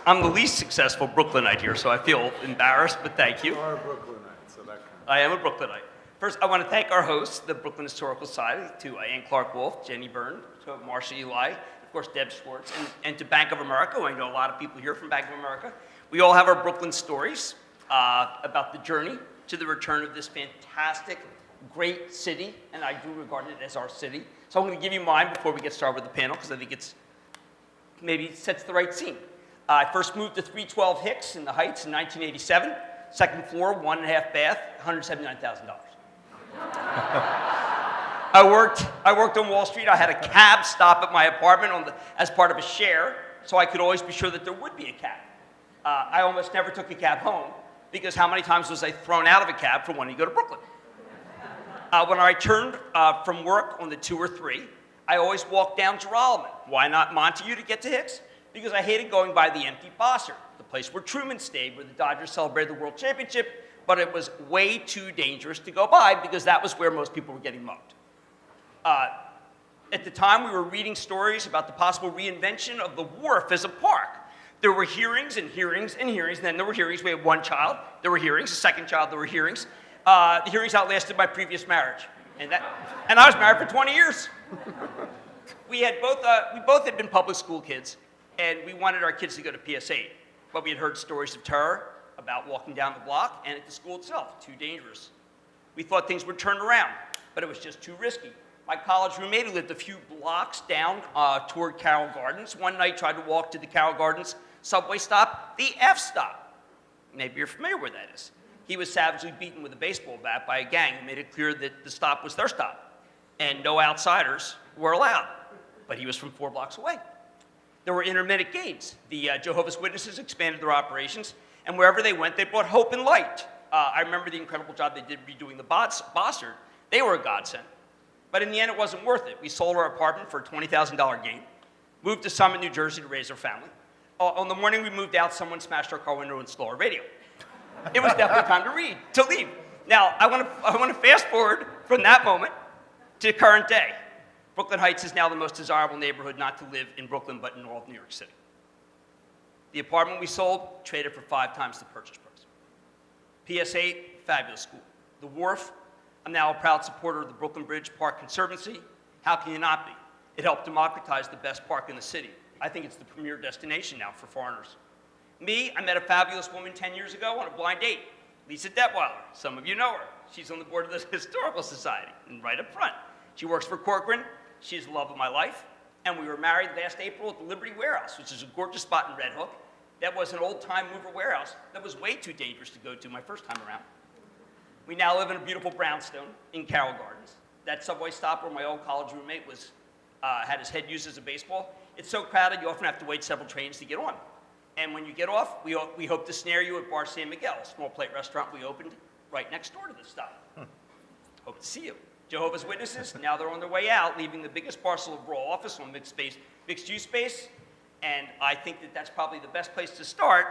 I'm the least successful Brooklynite here, so I feel embarrassed, but thank you. You are a Brooklynite, so that counts. I am a Brooklynite. First, I want to thank our hosts, the Brooklyn Historical Society, to Ann Clark Wolf, Jenny Byrne, to Marcia Eli, of course, Deb Schwartz, and to Bank of America. I know a lot of people here from Bank of America. We all have our Brooklyn stories about the journey to the return of this fantastic, great city, and I do regard it as our city. So I'm going to give you mine before we get started with the panel, because I think it's maybe sets the right scene. I first moved to 312 Hicks in the Heights in 1987. Second floor, 1.5 bath, $179,000. I worked on Wall Street. I had a cab stop at my apartment as part of a share, so I could always be sure that there would be a cab. I almost never took a cab home, because how many times was I thrown out of a cab for wanting to go to Brooklyn? When I returned from work on the 2 or 3, I always walked down Girolamo. Why not Montague to get to Hicks? Because I hated going by the empty Bossard, the place where Truman stayed, where the Dodgers celebrated the World Championship, but it was way too dangerous to go by because that was where most people were getting mugged. At the time, we were reading stories about the possible reinvention of the wharf as a park. There were hearings and hearings and hearings, and then there were hearings. We had one child, there were hearings, a second child, there were hearings. The hearings outlasted my previous marriage, and I was married for 20 years. We both had been public school kids, and we wanted our kids to go to PS8, but we had heard stories of terror about walking down the block and at the school itself, too dangerous. We thought things would turn around, but it was just too risky. My college roommate, who lived a few blocks down toward Carroll Gardens, one night tried to walk to the Carroll Gardens subway stop, the F stop. Maybe you're familiar where that is. He was savagely beaten with a baseball bat by a gang who made it clear that the stop was their stop, and no outsiders were allowed. But he was from 4 blocks away. There were intermittent gates. The Jehovah's Witnesses expanded their operations, and wherever they went, they brought hope and light. I remember the incredible job they did redoing the Bossard. They were a godsend. But in the end, it wasn't worth it. We sold our apartment for a $20,000 gain, moved to Summit, New Jersey to raise our family. On the morning we moved out, someone smashed our car window and stole our radio. It was definitely time to leave. Now, I want to fast forward from that moment to current day. Brooklyn Heights is now the most desirable neighborhood not to live in Brooklyn, but in all of New York City. The apartment we sold traded for 5 times the purchase price. PS8, fabulous school. The Wharf, I'm now a proud supporter of the Brooklyn Bridge Park Conservancy. How can you not be? It helped democratize the best park in the city. I think it's the premier destination now for foreigners. Me, I met a fabulous woman 10 years ago on a blind date, Lisa Detweiler. Some of you know her. She's on the board of the Historical Society, and right up front. She works for Corcoran. She's the love of my life. And we were married last April at the Liberty Warehouse, which is a gorgeous spot in Red Hook. That was an old-time mover warehouse that was way too dangerous to go to my first time around. We now live in a beautiful brownstone in Carroll Gardens. That subway stop where my old college roommate had his head used as a baseball. It's so crowded, you often have to wait several trains to get on. And when you get off, we hope to snare you at Bar San Miguel, a small plate restaurant we opened right next door to this stop. Hope to see you. Jehovah's Witnesses, now they're on their way out, leaving the biggest parcel of raw office on mixed-use space. And I think that that's probably the best place to start,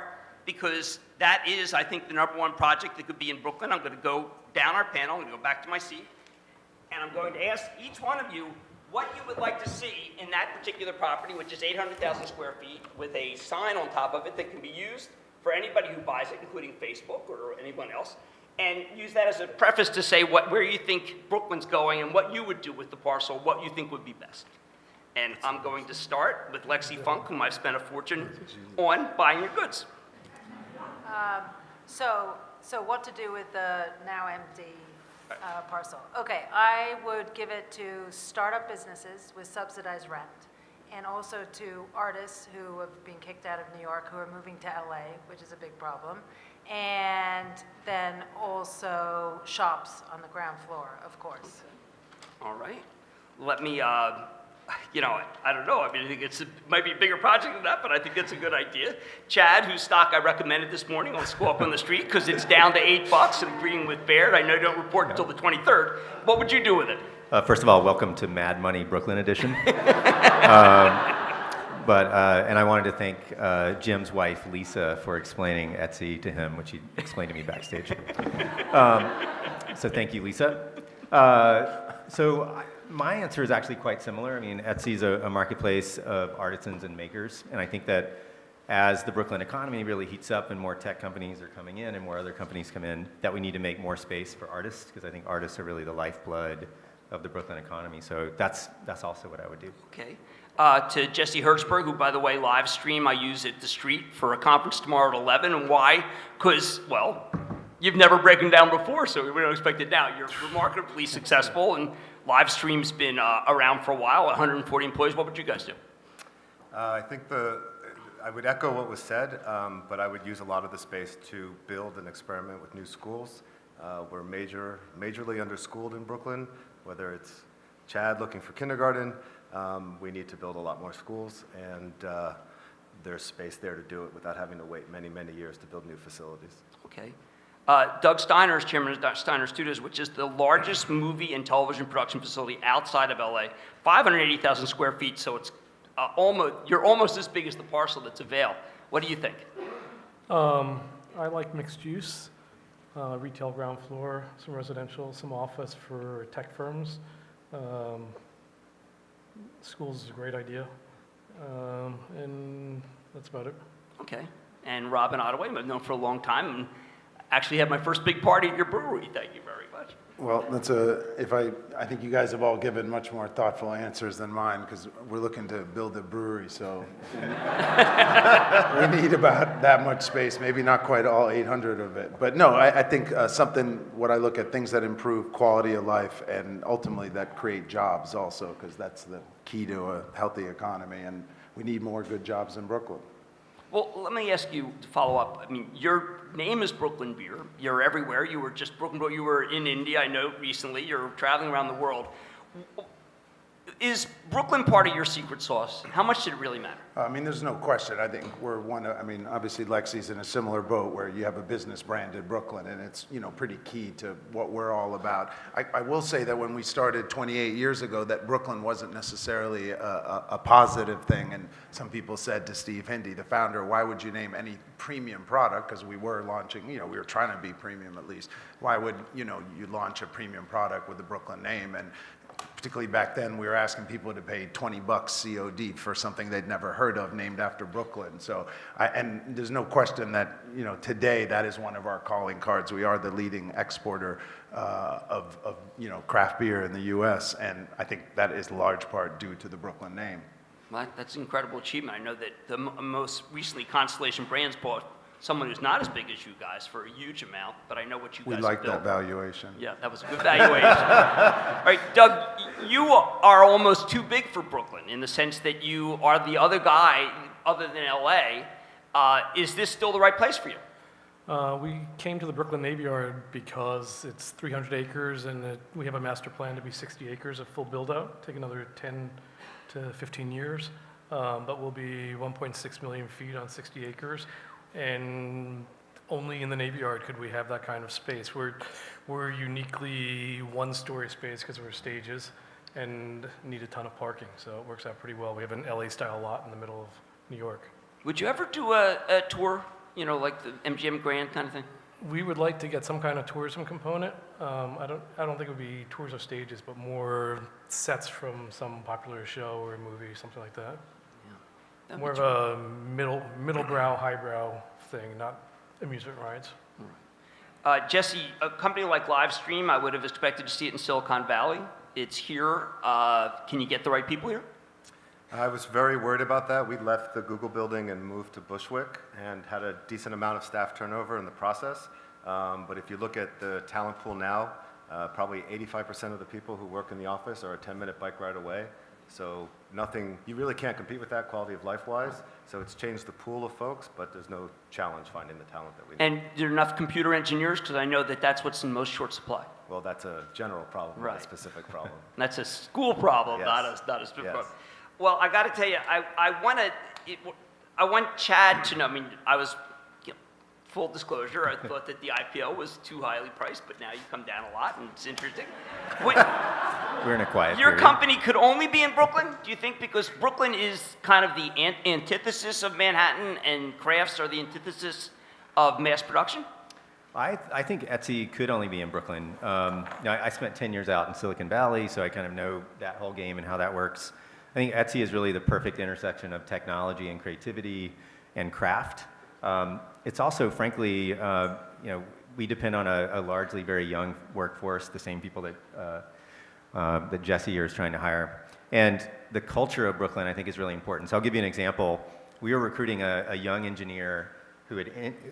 because that is, I think, the #1 project that could be in Brooklyn. I'm going to go down our panel, I'm going to go back to my seat, and I'm going to ask each one of you what you would like to see in that particular property, which is 800,000 square feet, with a sign on top of it that can be used for anybody who buys it, including Facebook or anyone else, and use that as a preface to say where you think Brooklyn's going and what you would do with the parcel, what you think would be best. And I'm going to start with Lexy Funk, whom I've spent a fortune on buying your goods. So what to do with the now empty parcel? Okay, I would give it to startup businesses with subsidized rent, and also to artists who have been kicked out of New York who are moving to LA, which is a big problem, and then also shops on the ground floor, of course. All right. Let me, I don't know. I mean, I think it might be a bigger project than that, but I think that's a good idea. Chad, whose stock I recommended this morning on Squawk on the Street, because it's down to $8, and agreeing with Baird. I know you don't report until the 23rd. What would you do with it? First of all, welcome to Mad Money Brooklyn edition. And I wanted to thank Jim's wife, Lisa, for explaining Etsy to him, which he explained to me backstage. So thank you, Lisa. My answer is actually quite similar. I mean, Etsy's a marketplace of artisans and makers, and I think that as the Brooklyn economy really heats up and more tech companies are coming in and more other companies come in, that we need to make more space for artists, because I think artists are really the lifeblood of the Brooklyn economy. So that's also what I would do. Okay. To Jesse Hertzberg, who, by the way, live stream I use at the street for a conference tomorrow at 11. And why? Because, well, you've never broken down before, so we don't expect it now. You're remarkably successful, and live stream's been around for a while, 140 employees. What would you guys do? I think I would echo what was said, but I would use a lot of the space to build and experiment with new schools. We're majorly underschooled in Brooklyn, whether it's Chad looking for kindergarten. We need to build a lot more schools, and there's space there to do it without having to wait many, many years to build new facilities. Okay. Doug Steiner is chairman of Steiner Studios, which is the largest movie and television production facility outside of LA, 580,000 square feet, so it's you're almost as big as the parcel that's available. What do you think? I like mixed use, retail ground floor, some residential, some office for tech firms. Schools is a great idea, and that's about it. Okay. And Rob and Ottaway, I've known for a long time, and actually had my first big party at your brewery. Thank you very much. Well, I think you guys have all given much more thoughtful answers than mine, because we're looking to build a brewery, so we need about that much space, maybe not quite all 800 of it. But no, I think what I look at, things that improve quality of life and ultimately that create jobs also, because that's the key to a healthy economy, and we need more good jobs in Brooklyn. Well, let me ask you to follow up. I mean, your name is Brooklyn Beer. You're everywhere. You were just Brooklyn. You were in India, I know, recently. You're traveling around the world. Is Brooklyn part of your secret sauce? How much did it really matter? I mean, there's no question. I think we're obviously Lexy's in a similar boat where you have a business branded Brooklyn, and it's, pretty key to what we're all about. I will say that when we started 28 years ago, that Brooklyn wasn't necessarily a positive thing, and some people said to Steve Hindy, the founder, why would you name any premium product, because we were launching, we were trying to be premium at least. Why would, you launch a premium product with the Brooklyn name? And particularly back then, we were asking people to pay $20 COD for something they'd never heard of, named after Brooklyn. So, and there's no question that, today that is one of our calling cards. We are the leading exporter of craft beer in the U.S., and I think that is large part due to the Brooklyn name. Well, that's an incredible achievement. I know that the most recently Constellation Brands bought someone who's not as big as you guys for a huge amount, but I know what you guys We like built. that valuation. Yeah, that was a good valuation. All right, Doug, you are almost too big for Brooklyn in the sense that you are the other guy other than LA. Is this still the right place for you? We came to the Brooklyn Navy Yard because it's 300 acres, and we have a master plan to be 60 acres of full build-out, take another 10 to 15 years, but we'll be 1.6 million feet on 60 acres. And only in the Navy Yard could we have that kind of space. We're uniquely one-story space because we're stages and need a ton of parking, so it works out pretty well. We have an LA-style lot in the middle of New York. Would you ever do a tour, like the MGM Grand kind of thing? We would like to get some kind of tourism component. I don't think it would be tours of stages, but more sets from some popular show or movie, something like that. More of a middle-brow, highbrow thing, not amusement rides. Jesse, a company like Livestream, I would have expected to see it in Silicon Valley. It's here. Can you get the right people here? I was very worried about that. We left the Google building and moved to Bushwick and had a decent amount of staff turnover in the process. But if you look at the talent pool now, probably 85% of the people who work in the office are a 10-minute bike ride away. So you really can't compete with that quality of life-wise. So it's changed the pool of folks, but there's no challenge finding the talent that we need. And there are enough computer engineers? Because I know that that's what's in most short supply. Well, that's a general problem, not a specific problem. That's a school problem, Yes. not a specific Yes. problem. Well, I got to tell you, I want Chad to know. I was, full disclosure, I thought that the IPO was too highly priced, but now you come down a lot, and it's interesting. We're in a quiet Your period. company could only be in Brooklyn, do you think? Because Brooklyn is kind of the antithesis of Manhattan, and crafts are the antithesis of mass production? I think Etsy could only be in Brooklyn. I spent 10 years out in Silicon Valley, so I kind of know that whole game and how that works. I think Etsy is really the perfect intersection of technology and creativity, and craft. It's also, frankly, we depend on a largely very young workforce, the same people that Jesse here is trying to hire. And the culture of Brooklyn, I think, is really important. So I'll give you an example. We were recruiting a young engineer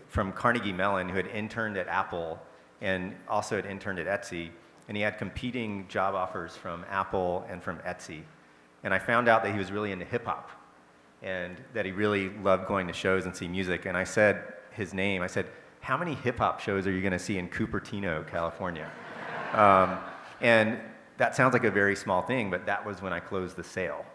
from Carnegie Mellon who had interned at Apple and also had interned at Etsy. And he had competing job offers from Apple and from Etsy. And I found out that he was really into hip hop and that he really loved going to shows and see music. And I said his name. I said, how many hip hop shows are you going to see in Cupertino, California? And that sounds like a very small thing, but that was when I closed the sale.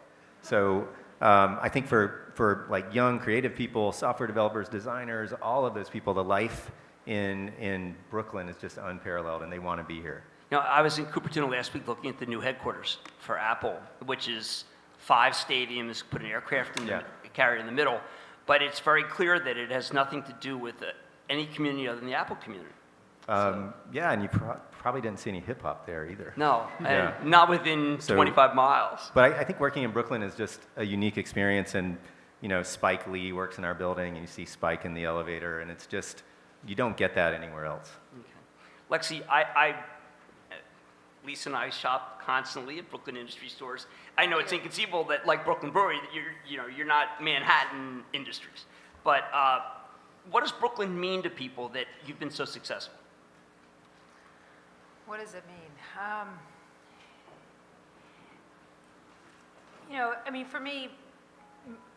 So I think for like young creative people, software developers, designers, all of those people, the life in Brooklyn is just unparalleled, and they want to be here. You know, I was in Cupertino last week looking at the new headquarters for Apple, which is 5 stadiums, put an aircraft carrier in the middle. But it's very clear that it has nothing to do with any community other than the Apple community. Yeah, and you probably didn't see any hip hop there either. No, Yeah. and not within 25 miles. But I think working in Brooklyn is just a unique experience, and Spike Lee works in our building, and you see Spike in the elevator, and it's just, you don't get that anywhere else. Okay. Lexy, Lisa and I shop constantly at Brooklyn Industry Stores. I know it's inconceivable that, like Brooklyn Brewery, that you're not Manhattan Industries. But what does Brooklyn mean to people that you've been so successful? What does it mean? I mean,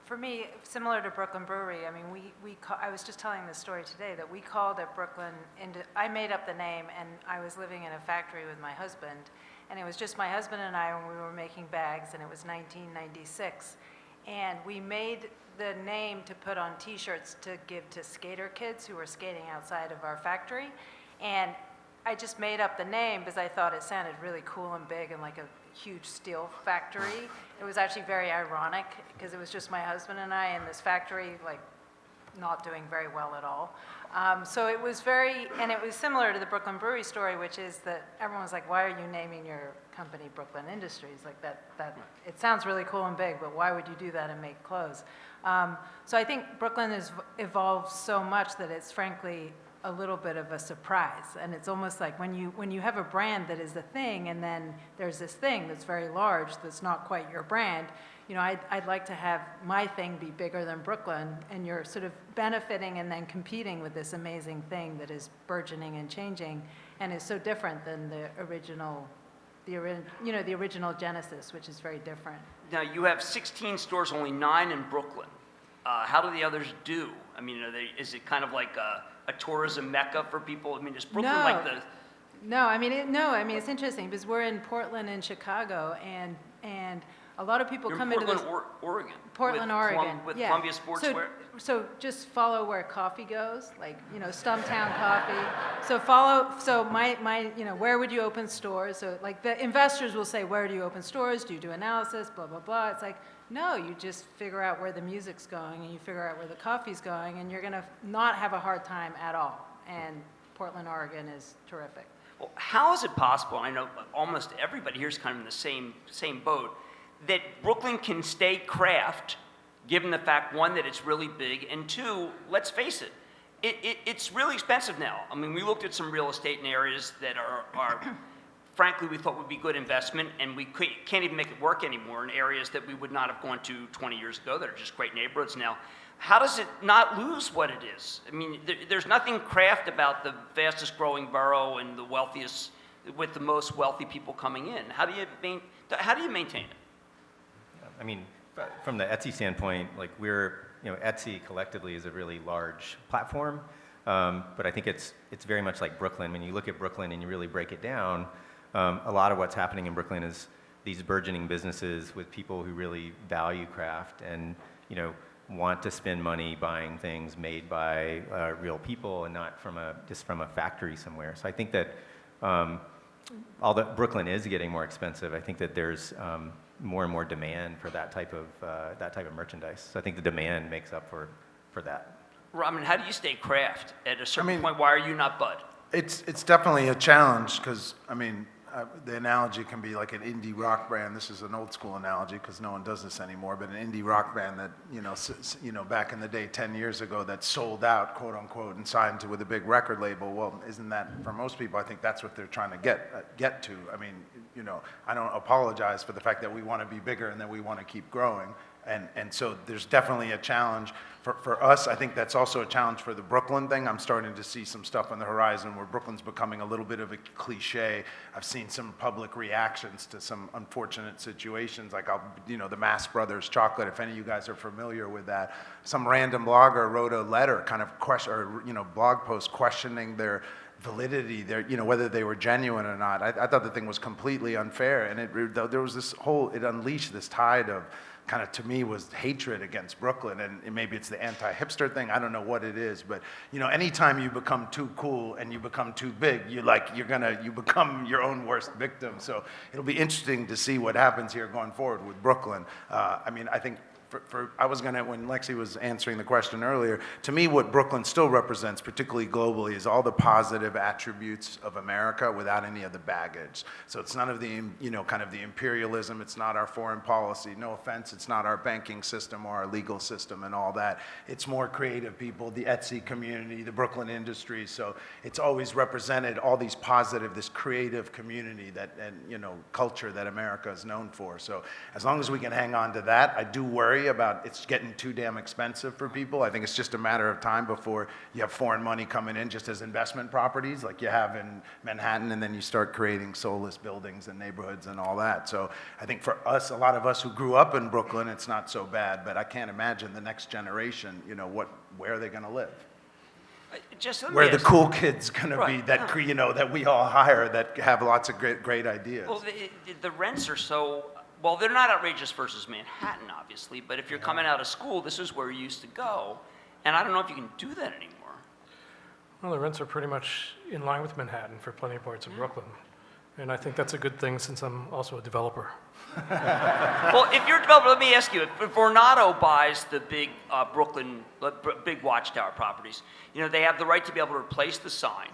for me, similar to Brooklyn Brewery, I mean, I was just telling this story today that we called at Brooklyn, I made up the name, and I was living in a factory with my husband, and it was just my husband and I when we were making bags, and it was 1996. And we made the name to put on T-shirts to give to skater kids who were skating outside of our factory. And I just made up the name because I thought it sounded really cool and big and like a huge steel factory. It was actually very ironic because it was just my husband and I in this factory, like not doing very well at all. So it was and it was similar to the Brooklyn Brewery story, which is that everyone was like, why are you naming your company Brooklyn Industries? Like that it sounds really cool and big, but why would you do that and make clothes? So I think Brooklyn has evolved so much that it's frankly a little bit of a surprise. And it's almost like when you have a brand that is the thing, and then there's this thing that's very large that's not quite your brand, I'd like to have my thing be bigger than Brooklyn, and you're sort of benefiting and then competing with this amazing thing that is burgeoning and changing and is so different than the original Genesis, which is very different. Now, you have 16 stores, only 9 in Brooklyn. How do the others do? I mean, is it kind of like a tourism mecca for people? I mean, is Brooklyn like the... No, I mean, it's interesting because we're in Portland and Chicago, and a lot of people come into this... Oregon. Portland, Oregon. With yeah. Columbia Sportswear. So just follow where coffee goes, like, Stumptown Coffee. So where would you open stores? So like the investors will say, where do you open stores? Do you do analysis? Blah, blah, blah. It's like, no, you just figure out where the music's going and you figure out where the coffee's going, and you're going to not have a hard time at all. And Portland, Oregon is terrific. Well, how is it possible, and I know almost everybody here is kind of in the same boat, that Brooklyn can stay craft, given the fact, one, that it's really big, and two, let's face it, it's really expensive now. I mean, we looked at some real estate in areas that are frankly, we thought would be good investment, and we can't even make it work anymore in areas that we would not have gone to 20 years ago that are just great neighborhoods now. How does it not lose what it is? I mean, there's nothing craft about the fastest growing borough and the wealthiest, with the most wealthy people coming in. How do you maintain it? I mean, from the Etsy standpoint, like Etsy collectively is a really large platform, but I think it's very much like Brooklyn. When you look at Brooklyn and you really break it down, a lot of what's happening in Brooklyn is these burgeoning businesses with people who really value craft and want to spend money buying things made by real people and not just from a factory somewhere. So I think that although Brooklyn is getting more expensive, I think that there's more and more demand for that type of merchandise. So I think the demand makes up for that. Robin, how do you stay craft? At a certain point, why are you not Bud? It's definitely a challenge because, the analogy can be like an indie rock band. This is an old school analogy because no one does this anymore, but an indie rock band that, back in the day, 10 years ago, that sold out, quote unquote, and signed with a big record label. Well, isn't that, for most people, I think that's what they're trying to get to. I mean, I don't apologize for the fact that we want to be bigger and that we want to keep growing. And so there's definitely a challenge for us. I think that's also a challenge for the Brooklyn thing. I'm starting to see some stuff on the horizon where Brooklyn's becoming a little bit of a cliche. I've seen some public reactions to some unfortunate situations, like the Mass Brothers chocolate. If any of you guys are familiar with that, some random blogger wrote a letter, kind of blog post questioning their validity, whether they were genuine or not. I thought the thing was completely unfair, and there was it unleashed this tide of kind of, to me, was hatred against Brooklyn, and maybe it's the anti-hipster thing, I don't know what it is, but anytime you become too cool and you become too big, you become your own worst victim. So it'll be interesting to see what happens here going forward with Brooklyn. I think when Lexy was answering the question earlier, to me what Brooklyn still represents, particularly globally, is all the positive attributes of America without any of the baggage. So it's none of the, kind of the imperialism, it's not our foreign policy, no offense, it's not our banking system or our legal system and all that. It's more creative people, the Etsy community, the Brooklyn industry. So it's always represented all these positive, this creative community culture that America is known for. So as long as we can hang on to that, I do worry about it's getting too damn expensive for people. I think it's just a matter of time before you have foreign money coming in just as investment properties like you have in Manhattan, and then you start creating soulless buildings and neighborhoods and all that. So I think for us, a lot of us who grew up in Brooklyn, it's not so bad, but I can't imagine the next generation, where are they going to live? Where the cool kids going to be that we all hire that have lots of great ideas. Well, the rents are so... Well, they're not outrageous versus Manhattan, obviously, but if you're coming out of school, this is where you used to go, and I don't know if you can do that anymore. Well, the rents are pretty much in line with Manhattan for plenty of parts of Brooklyn, and I think that's a good thing since I'm also a developer. Well, if you're a developer, let me ask you, if Vornado buys the big big Watchtower properties, they have the right to be able to replace the sign,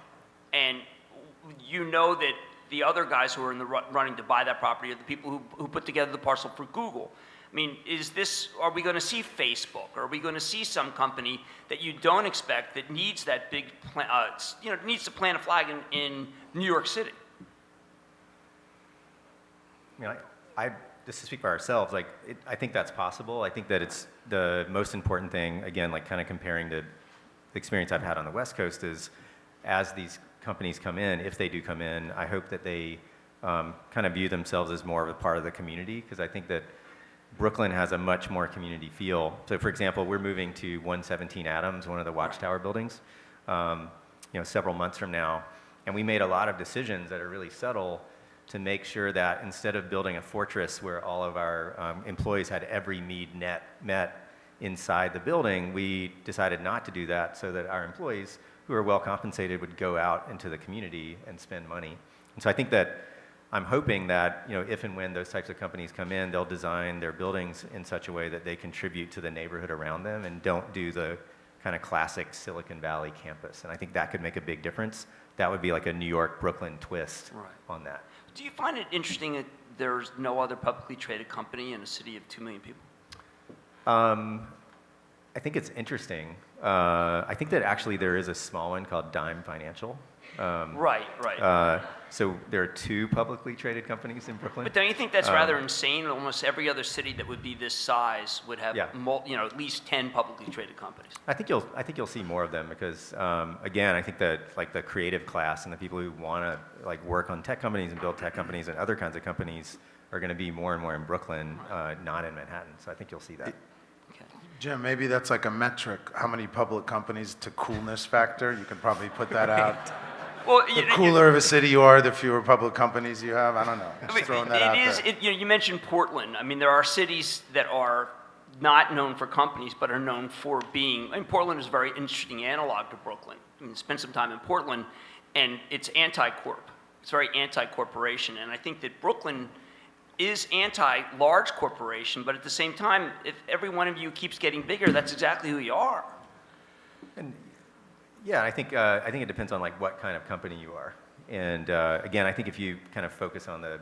and that the other guys who are in the running to buy that property are the people who put together the parcel for Google. I mean, are we going to see Facebook? Are we going to see some company that you don't expect that needs that big, needs to plant a flag in New York City? Just to speak for ourselves, I think that's possible. I think that it's the most important thing, again, kind of comparing to the experience I've had on the West Coast, is as these companies come in, if they do come in, I hope that they kind of view themselves as more of a part of the community, because I think that Brooklyn has a much more community feel. So for example, we're moving to 117 Adams, one of the Watchtower buildings, several months from now, and we made a lot of decisions that are really subtle to make sure that instead of building a fortress where all of our employees had every need met inside the building, we decided not to do that so that our employees who are well compensated would go out into the community and spend money. And so I think that I'm hoping that if and when those types of companies come in, they'll design their buildings in such a way that they contribute to the neighborhood around them and don't do the kind of classic Silicon Valley campus. And I think that could make a big difference. That would be like a New York, Brooklyn twist on that. Do you find it interesting that there's no other publicly traded company in a city of 2 million people? I think it's interesting. I think that actually there is a small one called Dime Financial. Right. So there are 2 publicly traded companies in Brooklyn. But don't you think that's rather insane? Almost every other city that would be this size would have at least 10 publicly traded companies. I think you'll see more of them because again, I think that the creative class and the people who want to work on tech companies and build tech companies and other kinds of companies are going to be more and more in Brooklyn, not in Manhattan. So I think you'll see that. Jim, maybe that's like a metric. How many public companies to coolness factor? You could probably put that out. Well, the cooler of a city you are, the fewer public companies you have. I don't know. Just throwing that out there. You mentioned Portland. I mean, there are cities that are not known for companies, but are known for being. I mean, Portland is a very interesting analog to Brooklyn. I mean, spend some time in Portland, and it's anti-corp. It's very anti-corporation, and I think that Brooklyn is anti-large corporation, but at the same time, if every one of you keeps getting bigger, that's exactly who you are. And yeah, I think it depends on what kind of company you are. And again, I think if you kind of focus on the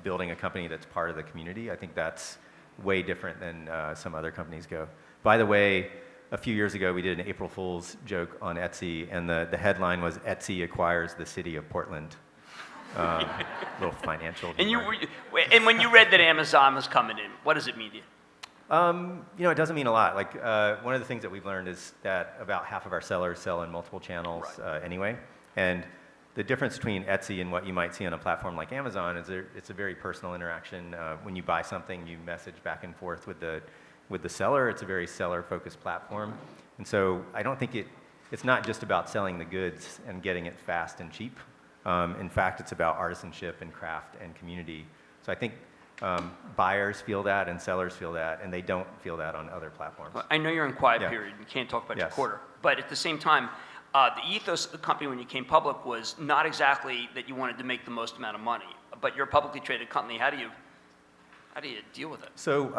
building a company that's part of the community, I think that's way different than some other companies go. By the way, a few years ago, we did an April Fool's joke on Etsy, and the headline was "Etsy acquires the city of Portland." Little financial. And and when you read that Amazon was coming in, what does it mean to you? It doesn't mean a lot. One of the things that we've learned is that about half of our sellers sell in multiple channels anyway. And the difference between Etsy and what you might see on a platform like Amazon is it's a very personal interaction. When you buy something, you message back and forth with the seller. It's a very seller-focused platform. And so I don't think it's not just about selling the goods and getting it fast and cheap. In fact, it's about artisanship and craft and community. So I think buyers feel that and sellers feel that, and they don't feel that on other platforms. Well, I know you're in quiet Yeah. period. You can't talk about your Yes. quarter. But at the same time, the ethos of the company when you came public was not exactly that you wanted to make the most amount of money. But you're a publicly traded company. How do you deal with it? So,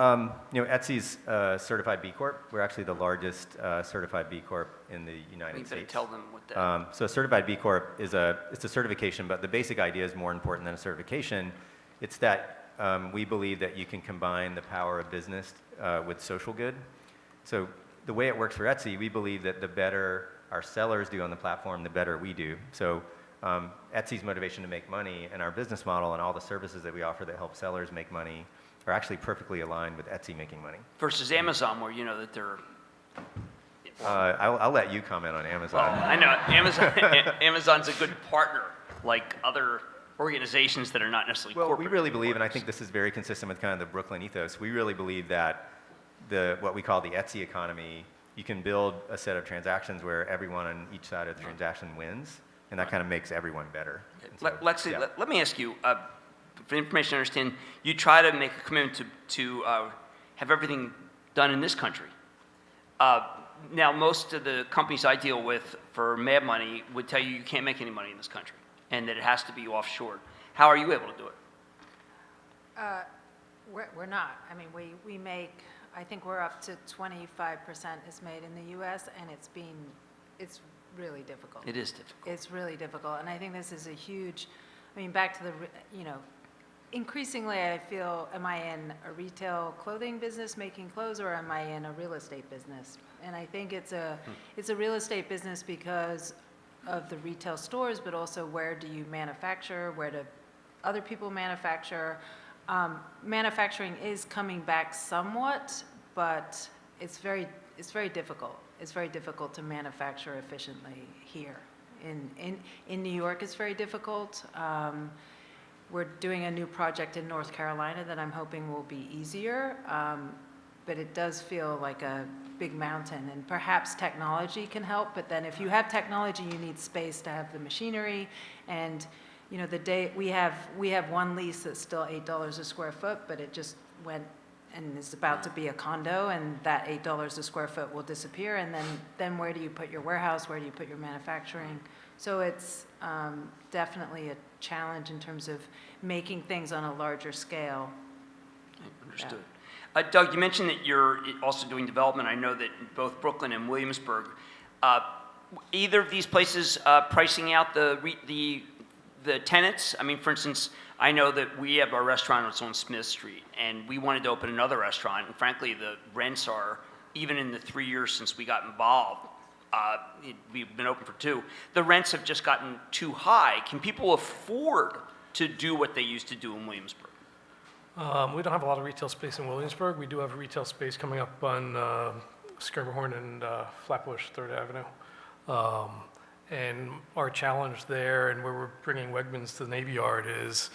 Etsy's certified B Corp. We're actually the largest certified B Corp in the United You better States. tell them what that. So a certified B Corp it's a certification, but the basic idea is more important than a certification. It's that we believe that you can combine the power of business with social good. So the way it works for Etsy, we believe that the better our sellers do on the platform, the better we do. So Etsy's motivation to make money and our business model and all the services that we offer that help sellers make money are actually perfectly aligned with Etsy making money. Versus Amazon, where you know that they're. I'll let you comment on Amazon. Well, I know Amazon's a good partner, like other organizations that are not necessarily Well, corporate. we really believe, and I partners. think this is very consistent with kind of the Brooklyn ethos, we really believe that what we call the Etsy economy, you can build a set of transactions where everyone on each side of the transaction wins, and that kind of makes everyone better. And so, Lexy, yeah. let me ask you, for information I understand, you try to make a commitment to have everything done in this country. Now, most of the companies I deal with for mad money would tell you can't make any money in this country and that it has to be offshore. How are you able to do it? We're not. I mean, we make, I think we're up to 25% is made in the US, and it's really difficult. It is difficult. It's really difficult, and I think this is a huge, I mean, back to the, increasingly I feel, am I in a retail clothing business making clothes, or am I in a real estate business? And I think it's a real estate business because of the retail stores, but also where do you manufacture, where do other people manufacture? Manufacturing is coming back somewhat, but it's very difficult. It's very difficult to manufacture efficiently here. In New York, it's very difficult. We're doing a new project in North Carolina that I'm hoping will be easier, but it does feel like a big mountain, and perhaps technology can help, but then if you have technology, you need space to have the machinery, and the day we have one lease that's still $8 a square foot, but it just went and is about to be a condo, and that $8 a square foot will disappear, and then where do you put your warehouse, where do you put your manufacturing? So it's definitely a challenge in terms of making things on a larger scale. Understood. Doug, you mentioned that you're also doing development. I know that in both Brooklyn and Williamsburg, either of these places pricing out the tenants? I mean, for instance, I know that we have our restaurant that's on Smith Street, and we wanted to open another restaurant, and frankly, the rents are, even in the 3 years since we got involved, we've been open for 2, the rents have just gotten too high. Can people afford to do what they used to do in Williamsburg? We don't have a lot of retail space in Williamsburg. We do have retail space coming up on Skirmerhorn and Flatbush, 3rd Avenue. And our challenge there, and where we're bringing Wegmans to the Navy Yard, is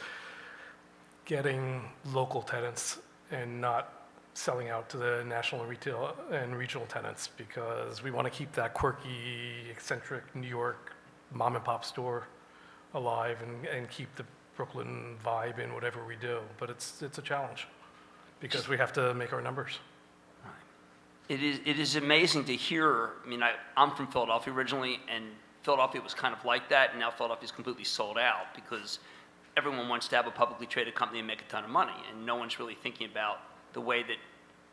getting local tenants and not selling out to the national retail and regional tenants, because we want to keep that quirky, eccentric New York mom and pop store alive and keep the Brooklyn vibe in whatever we do. But it's a challenge because we have to make our numbers. It is amazing to hear. I mean, I'm from Philadelphia originally, and Philadelphia was kind of like that, and now Philadelphia's completely sold out because everyone wants to have a publicly traded company and make a ton of money, and no one's really thinking about the way that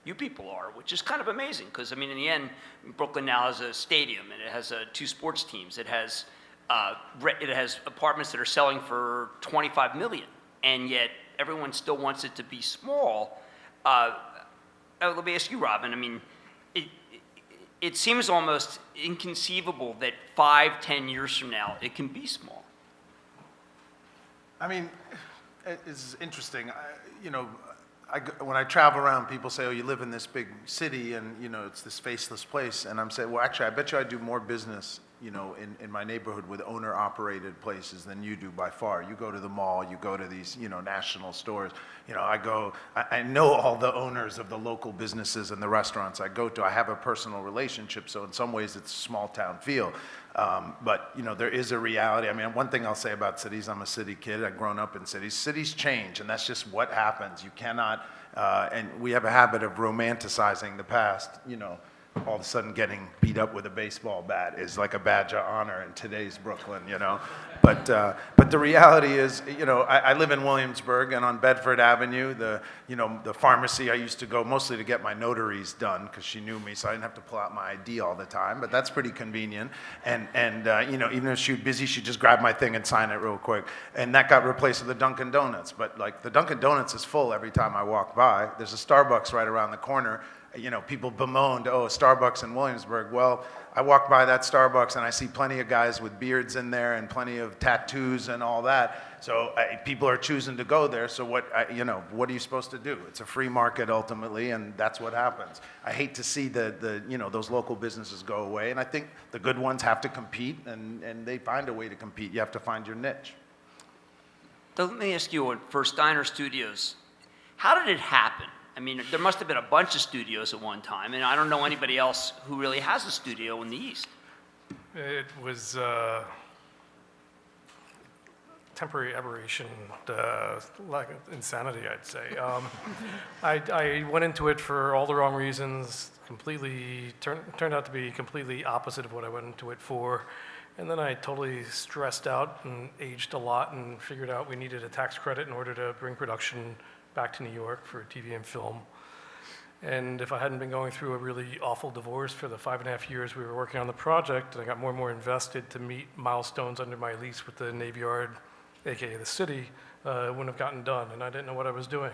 you people are, which is kind of amazing because, I mean, in the end, Brooklyn now has a stadium, and it has 2 sports teams. It has It has apartments that are selling for 25 million, and yet everyone still wants it to be small. Let me ask you, Robin. I mean, it seems almost inconceivable that 5-10 years from now it can be small. I mean, it's interesting. When I travel around, people say, oh, you live in this big city and, it's this faceless place. And I'm saying, well, actually, I bet you I do more business, in my neighborhood with owner-operated places than you do by far. You go to the mall, you go to these, national stores. I know all the owners of the local businesses and the restaurants I go to. I have a personal relationship, so in some ways it's a small-town feel. But, there is a reality. I mean, one thing I'll say about cities, I'm a city kid. I've grown up in cities. Cities change, and that's just what happens. You cannot, and we have a habit of romanticizing the past, all of a sudden getting beat up with a baseball bat is like a badge of honor in today's Brooklyn, But the reality is, I live in Williamsburg, and on Bedford Avenue, the pharmacy I used to go mostly to get my notaries done because she knew me, so I didn't have to pull out my ID all the time. But that's pretty convenient. And even if she was busy, she'd just grab my thing and sign it real quick. And that got replaced with the Dunkin' Donuts. But like the Dunkin' Donuts is full every time I walk by. There's a Starbucks right around the corner. People bemoaned, oh, Starbucks in Williamsburg. Well, I walk by that Starbucks and I see plenty of guys with beards in there and plenty of tattoos and all that. So people are choosing to go there. So what are you supposed to do? It's a free market ultimately, and that's what happens. I hate to see those local businesses go away, and I think the good ones have to compete, and they find a way to compete. You have to find your niche. So let me ask you, for Steiner Studios, how did it happen? I mean, there must have been a bunch of studios at one time, and I don't know anybody else who really has a studio in the East. It was temporary aberration, like insanity, I'd say. I went into it for all the wrong reasons, turned out to be completely opposite of what I went into it for. And then I totally stressed out and aged a lot and figured out we needed a tax credit in order to bring production back to New York for TV and film. And if I hadn't been going through a really awful divorce for the 5.5 years we were working on the project, and I got more and more invested to meet milestones under my lease with the Navy Yard, AKA the city, it wouldn't have gotten done, and I didn't know what I was doing.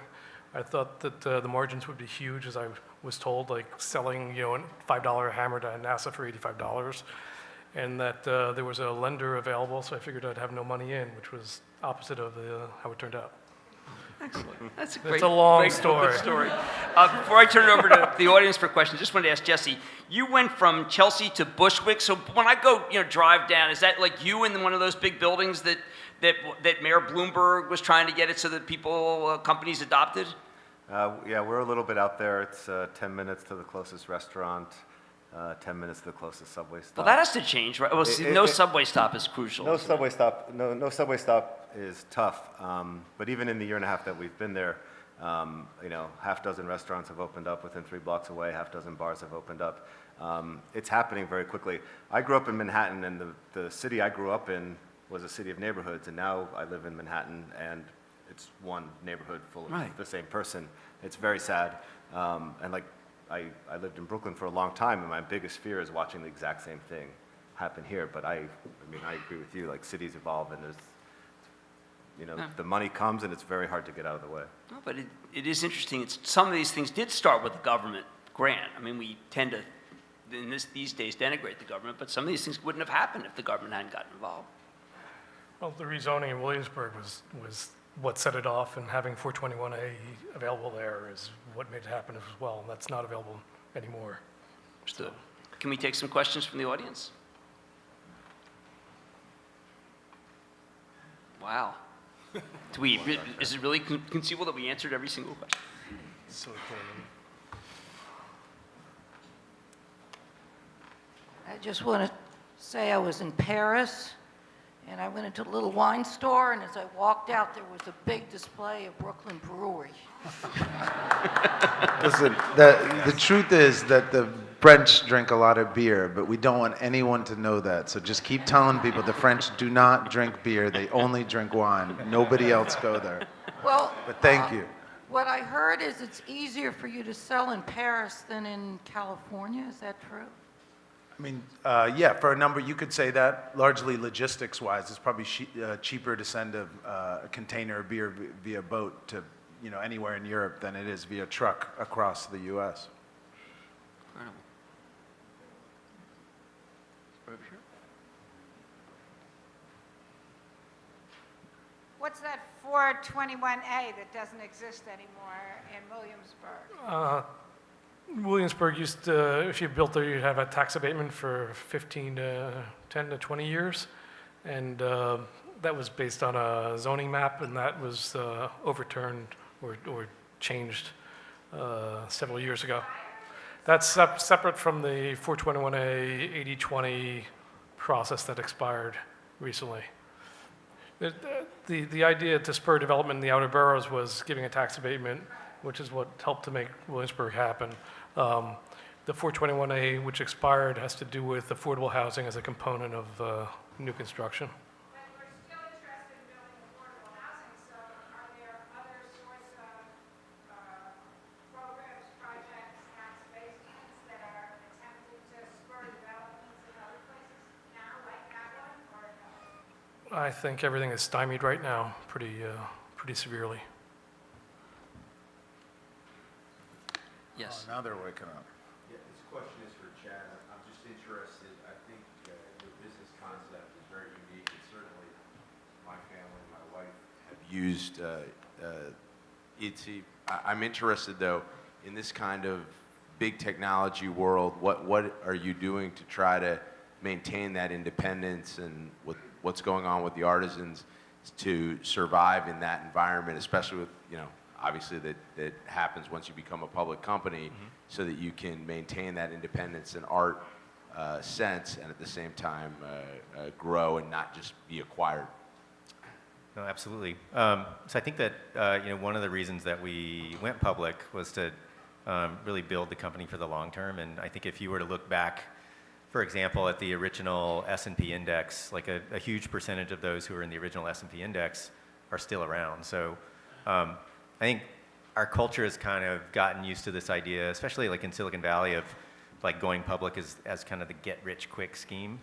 I thought that the margins would be huge, as I was told, like selling a $5 hammer to NASA for $85, and that there was a lender available, so I figured I'd have no money in, which was opposite of how it turned out. Excellent. That's a great, It's a long great story. story. Before I turn it over to the audience for questions, just wanted to ask Jesse, you went from Chelsea to Bushwick, so when I go, drive down, is that like you in one of those big buildings that Mayor Bloomberg was trying to get it so that companies adopted? Yeah, we're a little bit out there. It's 10 minutes to the closest restaurant, 10 minutes to the closest subway stop. Well, that has to change, right? Well, no subway stop is crucial. No subway stop. No subway stop is tough. But even in the year and a half that we've been there, half dozen restaurants have opened up within 3 blocks away. Half dozen bars have opened up. It's happening very quickly. I grew up in Manhattan, and the city I grew up in was a city of neighborhoods, and now I live in Manhattan, and it's one neighborhood full of the same person. It's very sad. I lived in Brooklyn for a long time, and my biggest fear is watching the exact same thing happen here. But I agree with you. Like, cities evolve, and there's, the money comes, and it's very hard to get out of the way. No, but it is interesting. Some of these things did start with the government grant. I mean, we tend to, these days, denigrate the government, but some of these things wouldn't have happened if the government hadn't gotten involved. Well, the rezoning in Williamsburg was what set it off, and having 421A available there is what made it happen as well, and that's not available anymore. Understood. Can we take some questions from the audience? Wow. Is it really conceivable that we answered every single question? I just want to say I was in Paris, and I went into a little wine store, and as I walked out, there was a big display of Brooklyn Brewery. Listen, the truth is that the French drink a lot of beer, but we don't want anyone to know that. So just keep telling people the French do not drink beer. They only drink wine. Nobody else go there. Well, But thank you. what I heard is it's easier for you to sell in Paris than in California. Is that true? I mean, yeah, for a number, you could say that largely logistics-wise, it's probably cheaper to send a container of beer via boat to, anywhere in Europe than it is via truck across the U.S. Incredible. Over here. What's that 421A that doesn't exist anymore in Williamsburg? Williamsburg used to, if you built there, you'd have a tax abatement for 10 to 20 years. And that was based on a zoning map, and that was overturned or changed several years ago. That's separate from the 421A 80/20 process that expired recently. The idea to spur development in the outer boroughs was giving a tax abatement, which is what helped to make Williamsburg happen. The 421A, which expired, has to do with affordable housing as a component of new construction. But we're still interested in building affordable housing, so are there other sorts of programs, projects, tax abatements that are attempted to spur developments in other places now, like that one, or no? I think everything is stymied right now pretty severely. Yes. Now they're waking up. Yeah, this question is for Chad. I'm just interested, I think your business concept is very unique, and certainly my family, my wife have used Etsy. I'm interested, though, in this kind of big technology world, what are you doing to try to maintain that independence, and what's going on with the artisans to survive in that environment, especially with, obviously that happens once you become a public company, so that you can maintain that independence and art sense, and at the same time grow and not just be acquired. No, absolutely. So I think that one of the reasons that we went public was to really build the company for the long term. And I think if you were to look back, for example, at the original S&P index, like a huge percentage of those who were in the original S&P index are still around. So I think our culture has kind of gotten used to this idea, especially like in Silicon Valley, of like going public as kind of the get-rich-quick scheme.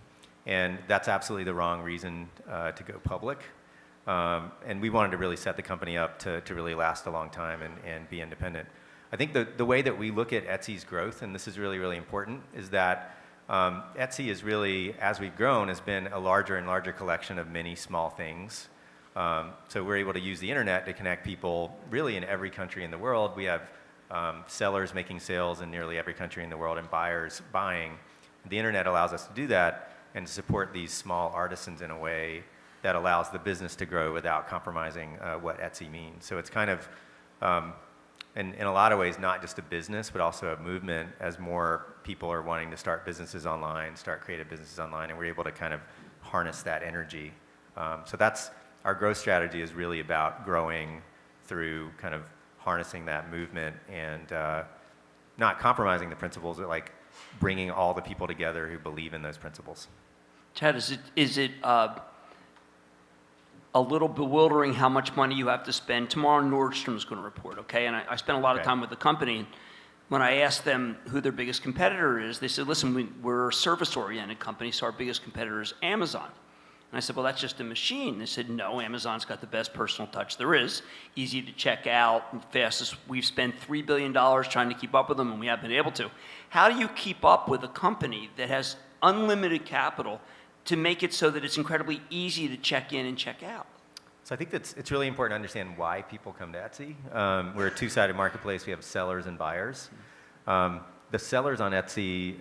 And that's absolutely the wrong reason to go public. And we wanted to really set the company up to really last a long time and be independent. I think the way that we look at Etsy's growth, and this is really, really important, is that Etsy is really, as we've grown, has been a larger and larger collection of many small things. So we're able to use the internet to connect people really in every country in the world. We have sellers making sales in nearly every country in the world and buyers buying. The internet allows us to do that and to support these small artisans in a way that allows the business to grow without compromising what Etsy means. So it's kind of, in a lot of ways, not just a business, but also a movement as more people are wanting to start businesses online, start creative businesses online, and we're able to kind of harness that energy. So that's, our growth strategy is really about growing through kind of harnessing that movement and not compromising the principles, but like bringing all the people together who believe in those principles. Chad, is it a little bewildering how much money you have to spend? Tomorrow Nordstrom's going to report, okay? And I spent a lot of time with the company. When I asked them who their biggest competitor is, they said, listen, we're a service-oriented company, so our biggest competitor is Amazon. And I said, well, that's just a machine. They said, no, Amazon's got the best personal touch there is. Easy to check out, and fastest. We've spent $3 billion trying to keep up with them, and we haven't been able to. How do you keep up with a company that has unlimited capital to make it so that it's incredibly easy to check in and check out? So I think it's really important to understand why people come to Etsy. We're a two-sided marketplace. We have sellers and buyers. The sellers on Etsy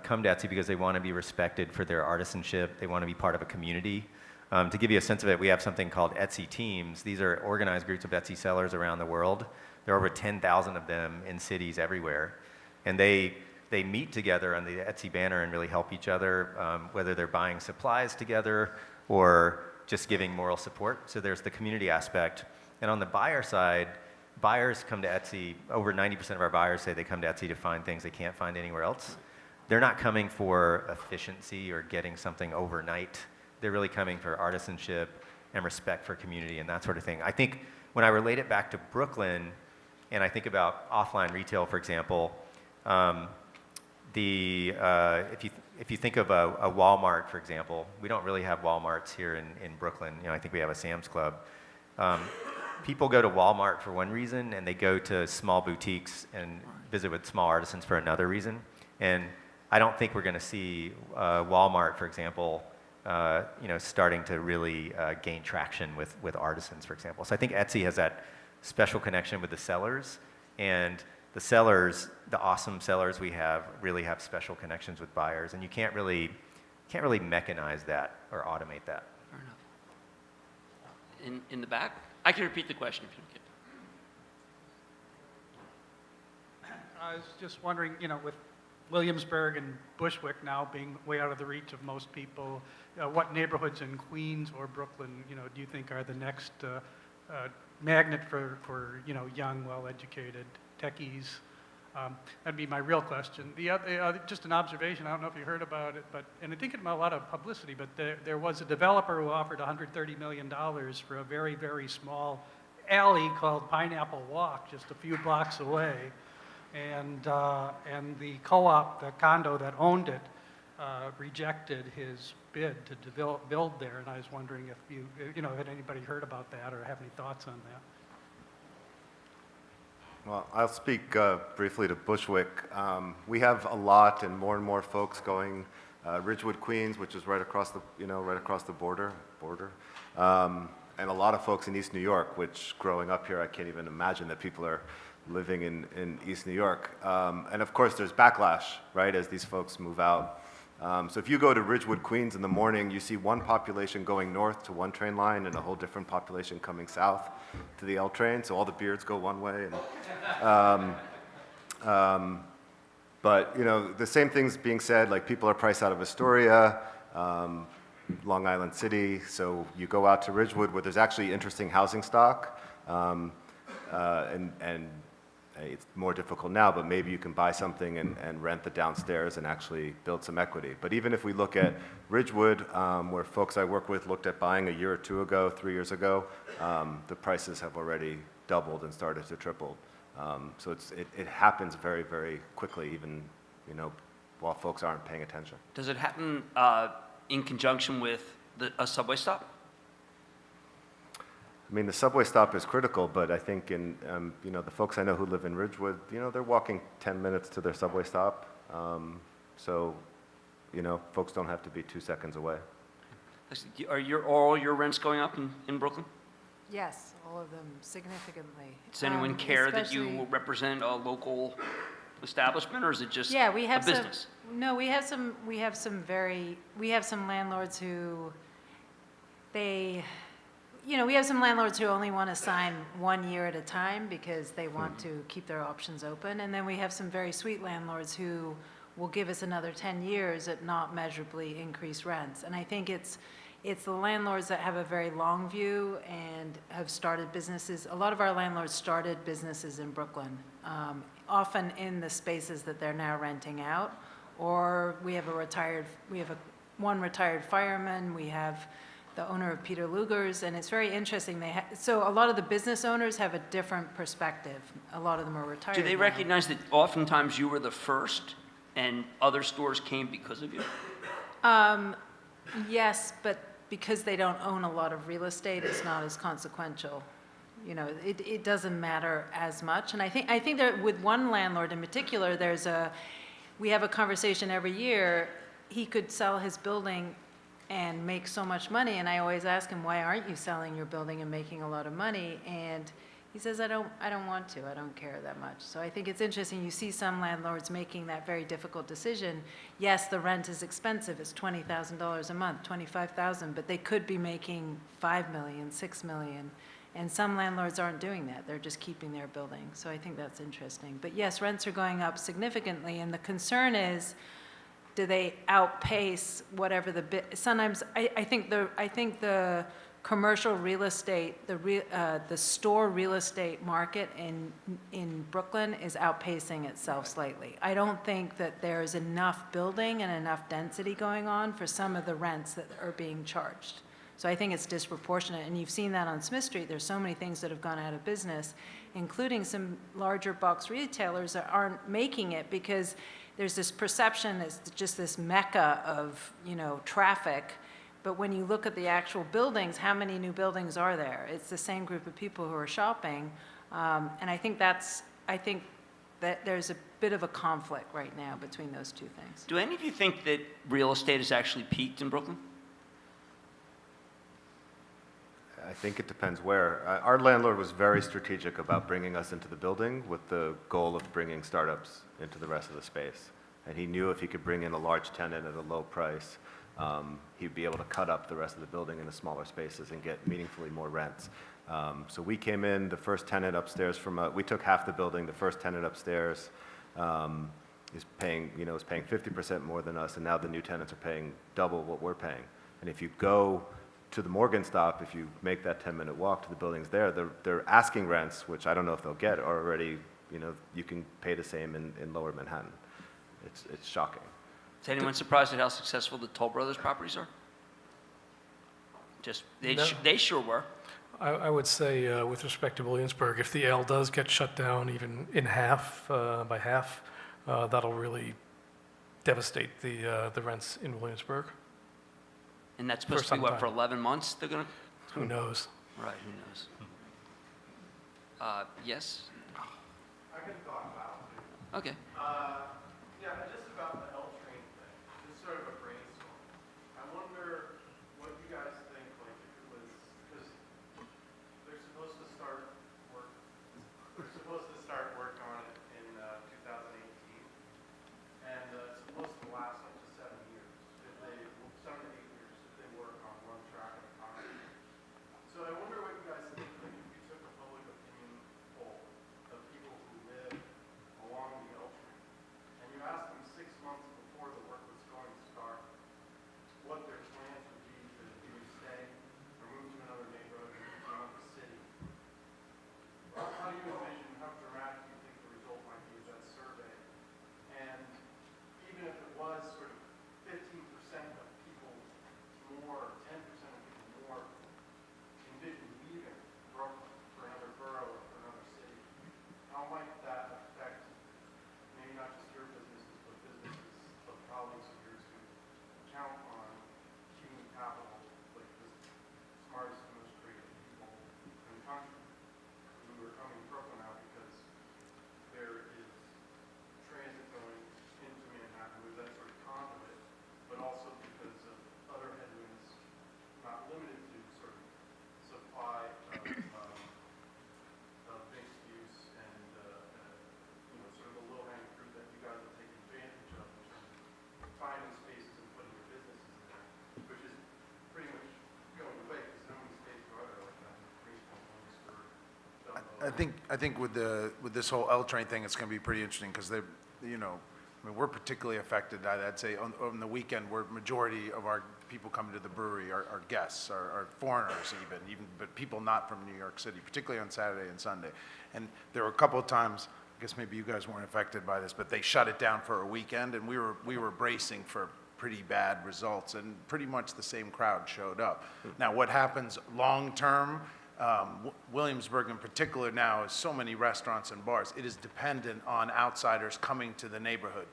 come to Etsy because they want to be respected for their artisanship. They want to be part of a community. To give you a sense of it, we have something called Etsy Teams. These are organized groups of Etsy sellers around the world. There are over 10,000 of them in cities everywhere. And they meet together on the Etsy banner and really help each other, whether they're buying supplies together or just giving moral support. So there's the community aspect. And on the buyer side, buyers come to Etsy. Over 90% of our buyers say they come to Etsy to find things they can't find anywhere else. They're not coming for efficiency or getting something overnight. They're really coming for artisanship and respect for community and that sort of thing. I think when I relate it back to Brooklyn, and I think about offline retail, for example, if if you think of a Walmart, for example, we don't really have Walmarts here in Brooklyn. You know, I think we have a Sam's Club. People go to Walmart for one reason, and they go to small boutiques and visit with small artisans for another reason. And I don't think we're going to see Walmart, for example, you know, starting to really gain traction with artisans, for example. So I think Etsy has that special connection with the sellers, and the sellers, the awesome sellers we have, really have special connections with buyers, and you can't really mechanize that or automate that. Fair enough. In the back? I can repeat the question if you don't get it. I was just wondering, you know, with Williamsburg and Bushwick now being way out of the reach of most people, what neighborhoods in Queens or Brooklyn, you know, do you think are the next magnet for you know, young, well-educated techies? That'd be my real question. The other, just an observation, I don't know if you heard about it, and I think it got a lot of publicity, but there was a developer who offered $130 million for a very, very small alley called Pineapple Walk, just a few blocks away. And the co-op, the condo that owned it, rejected his bid to build there. And I was wondering if you know, had anybody heard about that or have any thoughts on that? Well, I'll speak briefly to Bushwick. We have a lot and more folks going Ridgewood, Queens, which is right across the, you know, right across the border. And a lot of folks in East New York, which growing up here, I can't even imagine that people are living in East New York. And of course, there's backlash, right, as these folks move out. So if you go to Ridgewood, Queens in the morning, you see one population going north to one train line and a whole different population coming south to the L train. So all the beards go one way. And, but, you know, the same thing's being said, like people are priced out of Astoria, Long Island City. So you go out to Ridgewood where there's actually interesting housing stock. And it's more difficult now, but maybe you can buy something and rent the downstairs and actually build some equity. But even if we look at Ridgewood, where folks I work with looked at buying a year or two ago, 3 years ago, the prices have already doubled and started to triple. So it happens very, very quickly, even, you know, while folks aren't paying attention. Does it happen in conjunction with a subway stop? I mean, the subway stop is critical, but I think in, you know, the folks I know who live in Ridgewood, you know, they're walking 10 minutes to their subway stop. So, you know, folks don't have to be 2 seconds away. Are all your rents going up in Brooklyn? Yes, all of them significantly. Does anyone care that you Especially- represent a local establishment, or is it just Yeah, we a have some. business? No, we have some landlords who, we have some landlords who only want to sign 1 year at a time because they want to keep their options open. And then we have some very sweet landlords who will give us another 10 years at not measurably increased rents. And I think it's the landlords that have a very long view and have started businesses. A lot of our landlords started businesses in Brooklyn, often in the spaces that they're now renting out. Or we have one retired fireman, we have the owner of Peter Luger's, and it's very interesting. So a lot of the business owners have a different perspective. A lot of them are retired Do they now. recognize that oftentimes you were the first and other stores came because of you? Yes, but because they don't own a lot of real estate, it's not as consequential. You know, it doesn't matter as much. And I think that with one landlord in particular, we have a conversation every year. He could sell his building and make so much money, and I always ask him, why aren't you selling your building and making a lot of money? And he says, I don't want to, I don't care that much. So I think it's interesting, you see some landlords making that very difficult decision. Yes, the rent is expensive, it's $20,000 a month, $25,000, but they could be making $5 million, $6 million. And some landlords aren't doing that, they're just keeping their building. So I think that's interesting. But yes, rents are going up significantly, and the concern is, do they outpace whatever sometimes I think the commercial real estate, the store real estate market in Brooklyn is outpacing itself slightly. I don't think that there's enough building and enough density going on for some of the rents that are being charged. So I think it's disproportionate, and you've seen that on Smith Street. There's so many things that have gone out of business, including some larger box retailers that aren't making it because there's this perception as just this mecca of, traffic. But when you look at the actual buildings, how many new buildings are there? It's the same group of people who are shopping. And I think that there's a bit of a conflict right now between those two things. Do any of you think that real estate has actually peaked in Brooklyn? I think it depends where. Our landlord was very strategic about bringing us into the building with the goal of bringing startups into the rest of the space. And he knew if he could bring in a large tenant at a low price, he'd be able to cut up the rest of the building into smaller spaces and get meaningfully more rents. So we came in, the first tenant upstairs we took half the building, the first tenant upstairs is paying 50% more than us, and now the new tenants are paying double what we're paying. And if you go to the Morgan stop, if you make that 10-minute walk to the buildings there, they're asking rents, which I don't know if they'll get, are already, you can pay the same in lower Manhattan. It's shocking. Is anyone surprised at how successful the Toll Brothers properties are? They sure were. I would say, with respect to Williamsburg, if the L does get shut down even in half, by half, that'll really devastate the rents in Williamsburg. And that's supposed to be, some what, time. for 11 months they're going to? Who knows? Right, who knows? Yes? I can talk about it. Okay. Yeah, just about the L train thing, just sort of a brainstorm. I wonder what you guys think, like, if it was, because they're supposed to start work on it in 2018, and it's supposed to last up to 7 years, 7 to 8 years, if they work on one track at a time. So I wonder what you guys think, like, if you took a public opinion poll of people who live along the L train, and you asked them 6 months before the work was going to start what their plans would be to either stay or move to another neighborhood or move to another city. How do you envision, how dramatic do you think the result might be of that survey? And even if it was sort of 15% of people more, 10% of people more envision leaving Brooklyn for another borough or for another city, how might that affect maybe not just your businesses, but businesses of colleagues of yours who count on human capital, like the smartest and most creative people in the country, who are coming to Brooklyn now because there is transit going into Manhattan with that sort of conduit, but also because of other headwinds, not limited to sort of supply of mixed use and sort of the low-hanging fruit that you guys will take advantage of in terms of finding spaces and putting your businesses in there, which is pretty much going away because no many spaces are there like that in Greenpoint, Williamsburg, Dumbo. I think with this whole L train thing, it's going to be pretty interesting because we're particularly affected. I'd say on the weekend, majority of our people coming to the brewery are guests, are foreigners even, but people not from New York City, particularly on Saturday and Sunday. And there were a couple of times, I guess maybe you guys weren't affected by this, but they shut it down for a weekend, and we were bracing for pretty bad results, and pretty much the same crowd showed up. Now, what happens long term? Williamsburg in particular now has so many restaurants and bars. It is dependent on outsiders coming to the neighborhood.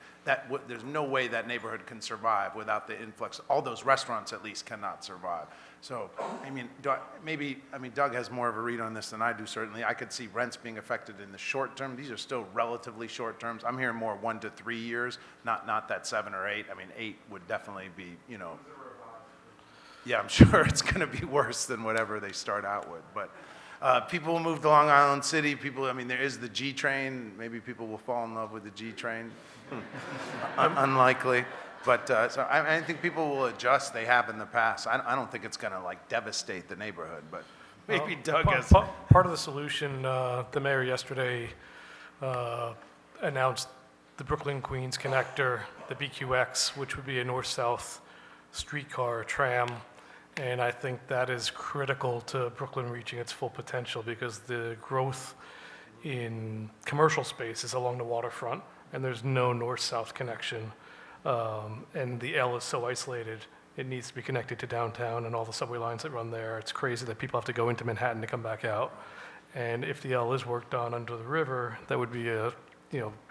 There's no way that neighborhood can survive without the influx. All those restaurants at least cannot survive. So, Doug has more of a read on this than I do, certainly. I could see rents being affected in the short term. These are still relatively short terms. I'm hearing more 1 to 3 years, not that 7 or 8. 8 would definitely be, Yeah, I'm sure it's going to be worse than whatever they start out with. But people will move to Long Island City. There is the G train. Maybe people will fall in love with the G train. Unlikely. But so I think people will adjust. They have in the past. I don't think it's going to devastate the neighborhood, but maybe Doug has. Part of the solution, the mayor yesterday announced the Brooklyn-Queens connector, the BQX, which would be a north-south streetcar tram. And I think that is critical to Brooklyn reaching its full potential because the growth in commercial space is along the waterfront, and there's no north-south connection. And the L is so isolated, it needs to be connected to downtown and all the subway lines that run there. It's crazy that people have to go into Manhattan to come back out. And if the L is worked on under the river, that would be a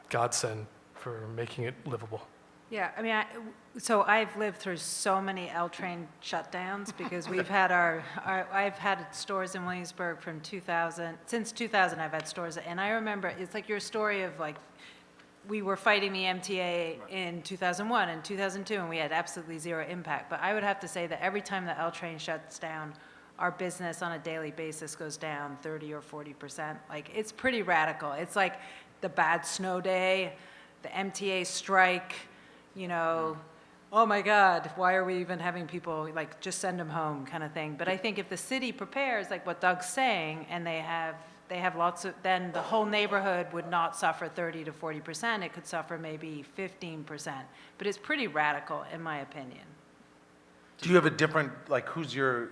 godsend for making it livable. Yeah, I mean, so I've lived through so many L train shutdowns because we've had I've had stores in Williamsburg from 2000, since 2000 I've had stores, and I remember, it's like your story of like, we were fighting the MTA in 2001 and 2002, and we had absolutely zero impact. But I would have to say that every time the L train shuts down, our business on a daily basis goes down 30 or 40%. Like, it's pretty radical. It's like the bad snow day, the MTA strike, you know, oh my God, why are we even having people, like, just send them home kind of thing. But I think if the city prepares, like what Doug's saying, and they have lots of, then the whole neighborhood would not suffer 30 to 40%. It could suffer maybe 15%. But it's pretty radical, in my opinion. Do you have a different, like, who's your,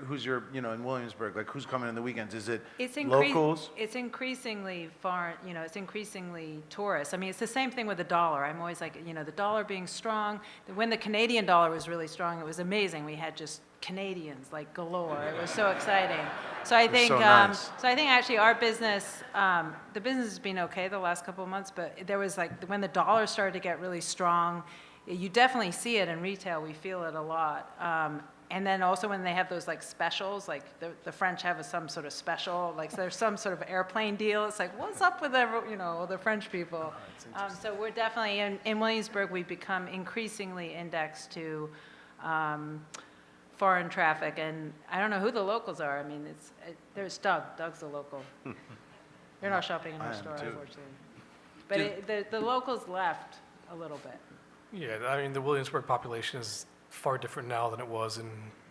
you know, in Williamsburg, like, who's coming in the weekends? Is it locals? It's increasingly foreign, you know, it's increasingly tourists. I mean, it's the same thing with the dollar. I'm always like, you know, the dollar being strong. When the Canadian dollar was really strong, it was amazing. We had just Canadians, like, galore. It was so exciting. So I think, so nice. so I think actually our business, the business has been okay the last couple of months, but there was like, when the dollar started to get really strong, you definitely see it in retail. We feel it a lot. And then also when they have those like specials, like the French have some sort of special, like so there's some sort of airplane deal. It's like, what's up with the French people? So we're definitely, in Williamsburg, we've become increasingly indexed to foreign traffic. And I don't know who the locals are. I mean, there's Doug. Doug's the local. You're not shopping in our store, unfortunately. But the locals left a little bit. Yeah, I mean, the Williamsburg population is far different now than it was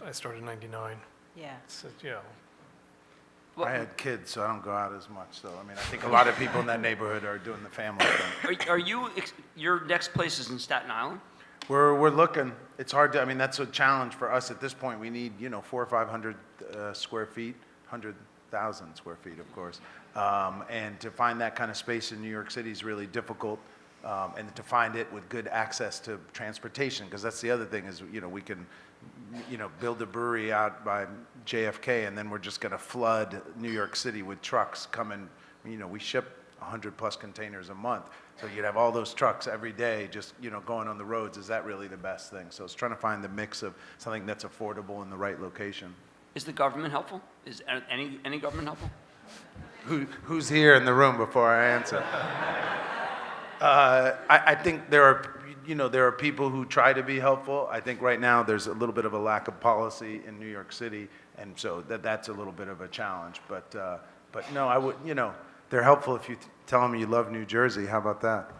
I started in 99. Yeah. So, you know, I had kids, so I don't go out as much, though. I mean, I think a lot of people in that neighborhood are doing the family thing. Are you, your next place is in Staten Island? We're looking. It's hard to, I mean, that's a challenge for us at this point. We need, 400 or 500 square feet, 100,000 square feet, of course. And to find that kind of space in New York City is really difficult. And to find it with good access to transportation, because that's the other thing is, we can, build a brewery out by JFK, and then we're just going to flood New York City with trucks coming. We ship 100+ containers a month, so you'd have all those trucks every day just, going on the roads. Is that really the best thing? So it's trying to find the mix of something that's affordable in the right location. Is the government helpful? Is any government helpful? Who's here in the room before I answer? I think there are people who try to be helpful. I think right now there's a little bit of a lack of policy in New York City, and so that's a little bit of a challenge. But no, I would, they're helpful if you tell them you love New Jersey. How about that?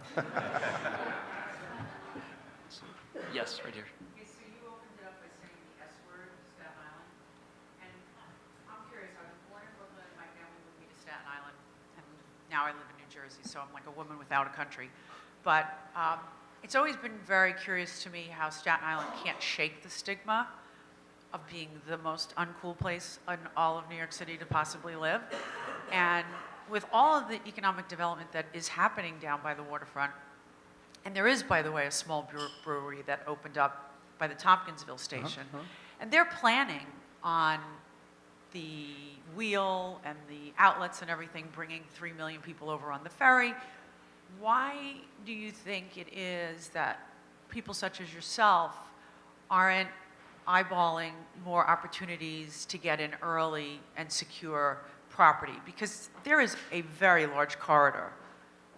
Yes, right here. Okay, so you opened it up by saying the S word, Staten Island. And I'm curious, I was born in Brooklyn, and my family moved me to Staten Island, and now I live in New Jersey, so I'm like a woman without a country. But it's always been very curious to me how Staten Island can't shake the stigma of being the most uncool place in all of New York City to possibly live. And with all of the economic development that is happening down by the waterfront, and there is, by the way, a small brewery that opened up by the Tompkinsville station, and they're planning on the wheel and the outlets and everything, bringing 3 million people over on the ferry. Why do you think it is that people such as yourself aren't eyeballing more opportunities to get in early and secure property? Because there is a very large corridor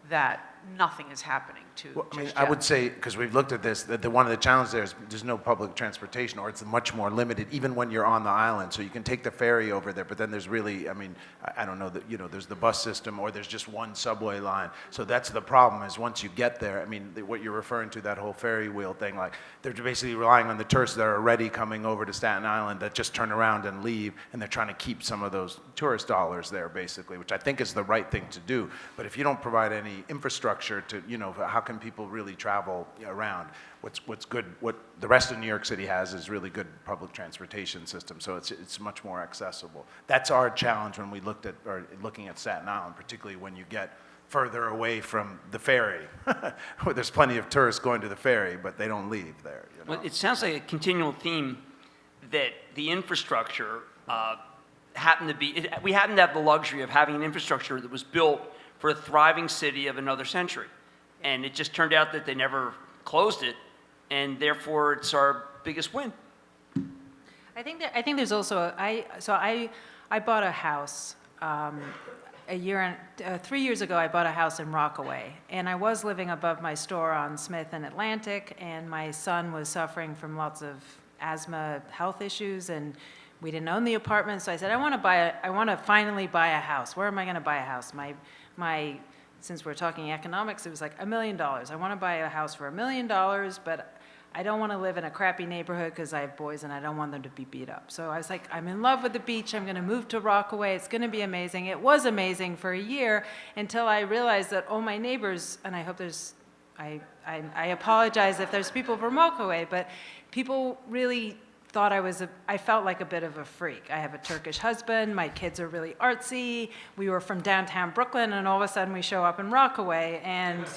that nothing is happening to. Well, I mean, just I yet. would say, because we've looked at this, that one of the challenges there is there's no public transportation, or it's much more limited, even when you're on the island. So you can take the ferry over there, but then there's really, I mean, I don't know that, there's the bus system, or there's just one subway line. So that's the problem, is once you get there, I mean, what you're referring to, that whole ferry wheel thing, like, they're basically relying on the tourists that are already coming over to Staten Island that just turn around and leave, and they're trying to keep some of those tourist dollars there, basically, which I think is the right thing to do. But if you don't provide any infrastructure to, how can people really travel around? What's good, what the rest of New York City has is really good public transportation system, so it's much more accessible. That's our challenge when we looking at Staten Island, particularly when you get further away from the ferry. Where there's plenty of tourists going to the ferry, but they don't leave there. Well, it sounds like a continual theme that the infrastructure we happen to have the luxury of having an infrastructure that was built for a thriving city of another century. And it just turned out that they never closed it, and therefore it's our biggest win. I think there's also I bought a house 3 years ago. I bought a house in Rockaway, and I was living above my store on Smith and Atlantic, and my son was suffering from lots of asthma health issues, and we didn't own the apartment. So I said, I want to finally buy a house. Where am I going to buy a house? Since we're talking economics, it was like $1 million. I want to buy a house for $1 million, but I don't want to live in a crappy neighborhood because I have boys and I don't want them to be beat up. So I was like, I'm in love with the beach. I'm going to move to Rockaway. It's going to be amazing. It was amazing for a year until I realized that all my neighbors, and I hope there's, I apologize if there's people from Rockaway, but people really thought I felt like a bit of a freak. I have a Turkish husband, my kids are really artsy, we were from downtown Brooklyn, and all of a sudden we show up in Rockaway, and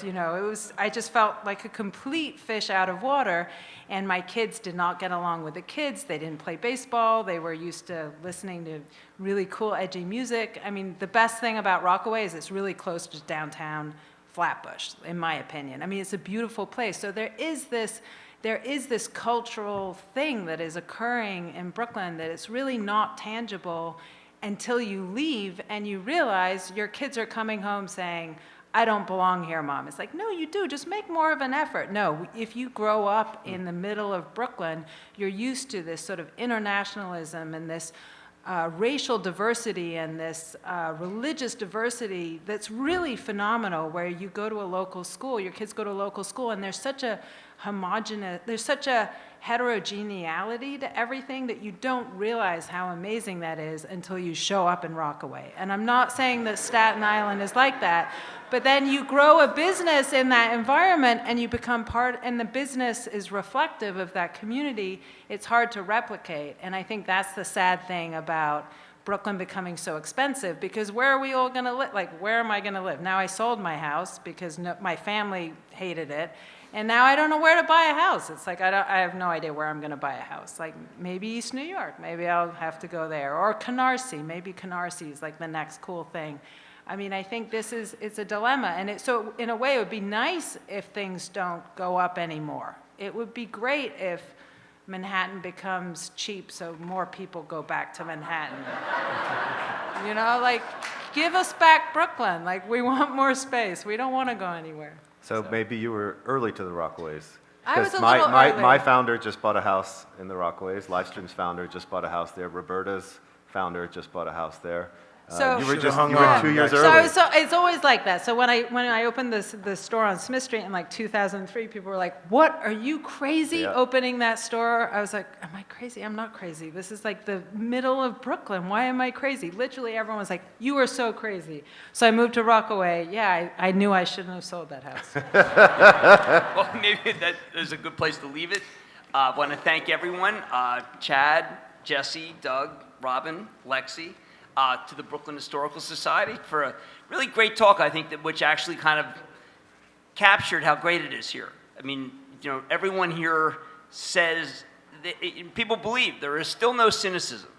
I just felt like a complete fish out of water, and my kids did not get along with the kids. They didn't play baseball, they were used to listening to really cool, edgy music. I mean, the best thing about Rockaway is it's really close to downtown Flatbush, in my opinion. I mean, it's a beautiful place. So there is this cultural thing that is occurring in Brooklyn that it's really not tangible until you leave and you realize your kids are coming home saying, I don't belong here, Mom. It's like, no, you do. Just make more of an effort. No, if you grow up in the middle of Brooklyn, you're used to this sort of internationalism and this racial diversity and this religious diversity that's really phenomenal, where you go to a local school, your kids go to a local school, and there's such a there's such a heterogeneity to everything that you don't realize how amazing that is until you show up in Rockaway. And I'm not saying that Staten Island is like that, but then you grow a business in that environment and you become part, and the business is reflective of that community. It's hard to replicate, and I think that's the sad thing about Brooklyn becoming so expensive, because where are we all going to live? Like, where am I going to live? Now I sold my house because my family hated it, and now I don't know where to buy a house. It's like I have no idea where I'm going to buy a house. Like, maybe East New York. Maybe I'll have to go there. Or Canarsie. Maybe Canarsie is like the next cool thing. I mean, I think it's a dilemma. And so in a way, it would be nice if things don't go up anymore. It would be great if Manhattan becomes cheap so more people go back to Manhattan. Like, give us back Brooklyn. Like, we want more space. We don't want to go anywhere. So maybe you were early to the Rockaways. I was a my, little my, early. my founder just bought a house in the Rockaways. Livestream's founder just bought a house there. Roberta's founder just bought a house there. So- You were Should've hung 2 years on. early. So it's always like that. So when I opened the store on Smith Street in like 2003, people were like, "What, are you crazy Yeah. opening that store?" I was like, "Am I crazy? I'm not crazy. This is like the middle of Brooklyn. Why am I crazy?" Literally everyone was like, "You are so crazy." So I moved to Rockaway. Yeah, I knew I shouldn't have sold that house. Well, maybe that is a good place to leave it. I want to thank everyone, Chad, Jesse, Doug, Robin, Lexy, to the Brooklyn Historical Society for a really great talk, I think, which actually kind of captured how great it is here. I mean, everyone here says, people believe there is still no cynicism.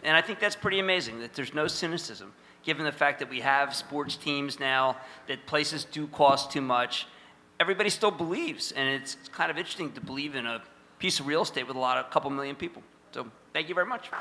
And I think that's pretty amazing, that there's no cynicism, given the fact that we have sports teams now, that places do cost too much. Everybody still believes, and it's kind of interesting to believe in a piece of real estate with a couple million people. So thank you very much.